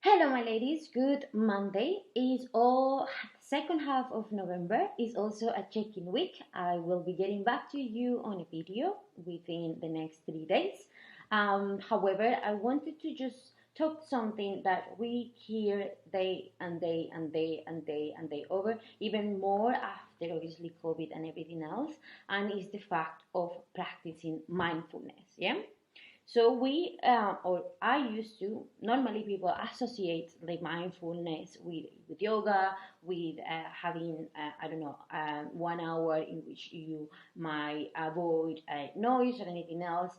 Hello, my ladies. Good Monday. Is all second half of November is also a check-in week. I will be getting back to you on a video within the next 3 days. However, I wanted to just talk something that we hear day and day and day and day and day over, even more after obviously COVID and everything else, and is the fact of practicing mindfulness. Yeah. So or I used to, normally people associate the mindfulness with yoga, with having, I don't know, 1 hour in which you might avoid noise or anything else.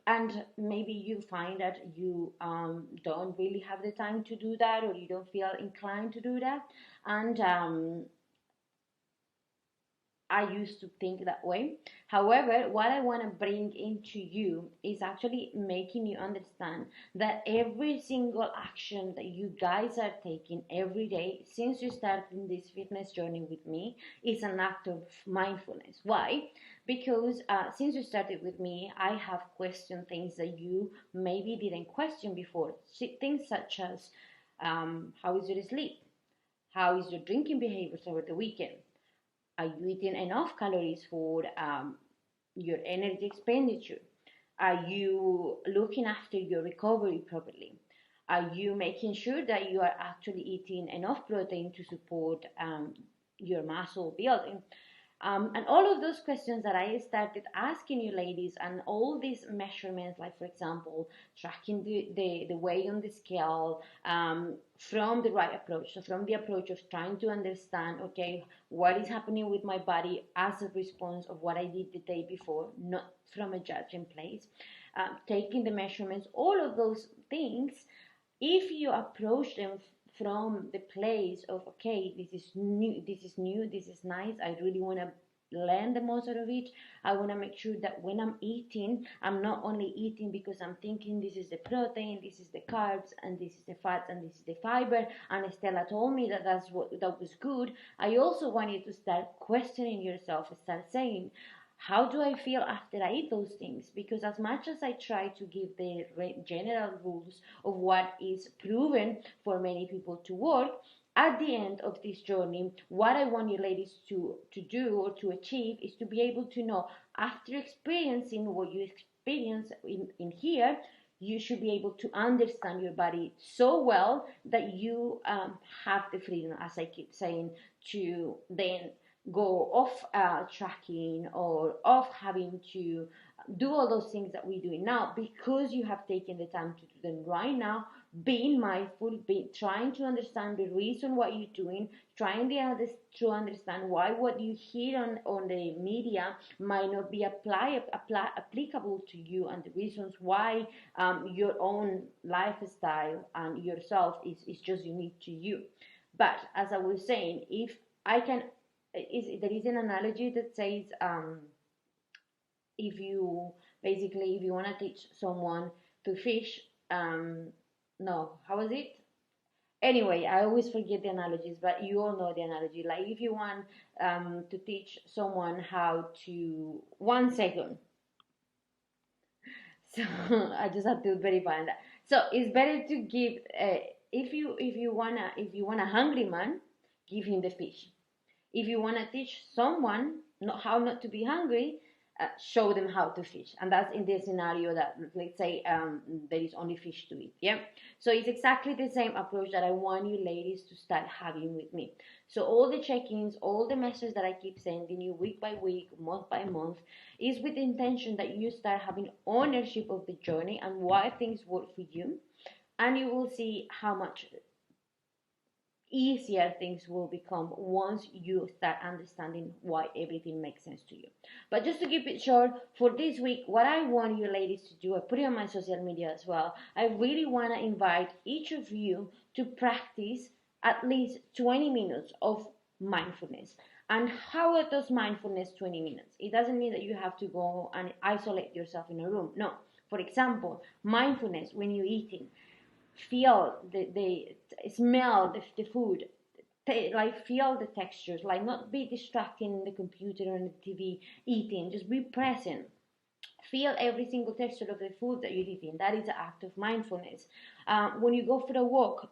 And maybe you find that you don't really have the time to do that, or you don't feel inclined to do that. And I used to think that way. However, what I want to bring into you is actually making you understand that every single action that you guys are taking every day since you started this fitness journey with me is an act of mindfulness. Why? Because since you started with me, I have questioned things that you maybe didn't question before. Things such as how is your sleep? How is your drinking behaviors over the weekend? Are you eating enough calories for your energy expenditure? Are you looking after your recovery properly? Are you making sure that you are actually eating enough protein to support your muscle building? And all of those questions that I started asking you ladies, and all these measurements, like for example, tracking the weight on the scale, from the right approach. So from the approach of trying to understand, okay, what is happening with my body as a response of what I did the day before, not from a judging place, taking the measurements, all of those things, if you approach them from the place of, okay, this is nice, I really want to learn the most out of it. I want to make sure that when I'm eating, I'm not only eating because I'm thinking this is the protein, this is the carbs, and this is the fats, and this is the fiber, and Stella told me that that was good. I also want you to start questioning yourself, start saying, how do I feel after I eat those things? Because as much as I try to give the general rules of what is proven for many people to work, at the end of this journey, what I want you ladies to do or to achieve is to be able to know, after experiencing what you experience in here, you should be able to understand your body so well that you have the freedom, as I keep saying, to then go off tracking or off having to do all those things that we're doing now, because you have taken the time to do them right now, being mindful, trying to understand the reason why you're doing, trying to understand why what you hear on the media might not be applicable to you, and the reasons why your own lifestyle and yourself is just unique to you. But as I was saying, if I can there is an analogy that says, if you if you want to teach someone to fish, no, how was it? Anyway, I always forget the analogies, but you all know the analogy. Like if you want to teach someone how to 1 second, so I just have to verify that. So it's better to give, if you want a hungry man, give him the fish. If you want to teach someone how not to be hungry, show them how to fish. And that's in the scenario that, let's say, there is only fish to eat. Yeah. So it's exactly the same approach that I want you ladies to start having with me. So all the check-ins, all the messages that I keep sending you week by week, month by month, is with the intention that you start having ownership of the journey and why things work for you. And you will see how much easier things will become once you start understanding why everything makes sense to you. But just to keep it short, for this week, what I want you ladies to do, I put it on my social media as well, I really want to invite each of you to practice at least 20 minutes of mindfulness. And how are those mindfulness 20 minutes? It doesn't mean that you have to go and isolate yourself in a room. No. For example, mindfulness when you're eating, feel the smell the food, like feel the textures, like not be distracting the computer or the TV eating, just be present. Feel every single texture of the food that you're eating. That is an act of mindfulness. When you go for a walk,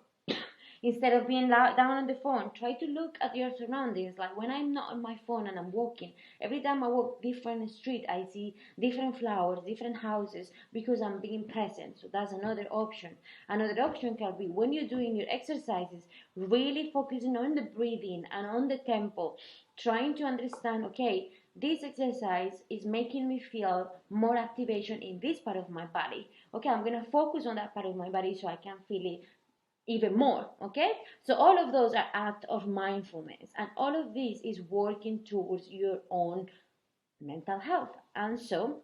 instead of being down on the phone, try to look at your surroundings. Like when I'm not on my phone and I'm walking, every time I walk different street, I see different flowers, different houses, because I'm being present. So that's another option. Another option can be when you're doing your exercises, really focusing on the breathing and on the tempo, trying to understand, okay, this exercise is making me feel more activation in this part of my body. Okay, I'm going to focus on that part of my body so I can feel it even more. Okay, so all of those are acts of mindfulness, and all of this is working towards your own mental health. And so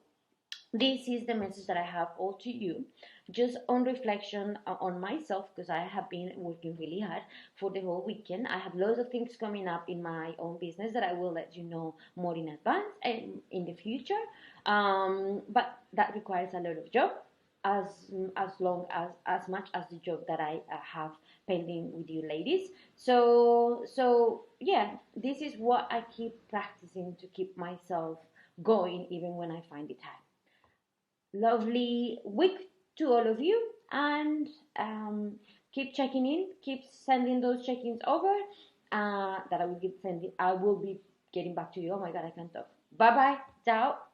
this is the message that I have all to you, just on reflection on myself, because I have been working really hard for the whole weekend. I have loads of things coming up in my own business that I will let you know more in advance and in the future. But that requires a lot of job, as long as much as the job that I have pending with you ladies. So yeah, this is what I keep practicing to keep myself going even when I find it hard. Lovely week to all of you, and keep checking in, keep sending those check-ins over, that I will be getting back to you. Oh my god, I can't talk. Bye bye. Ciao.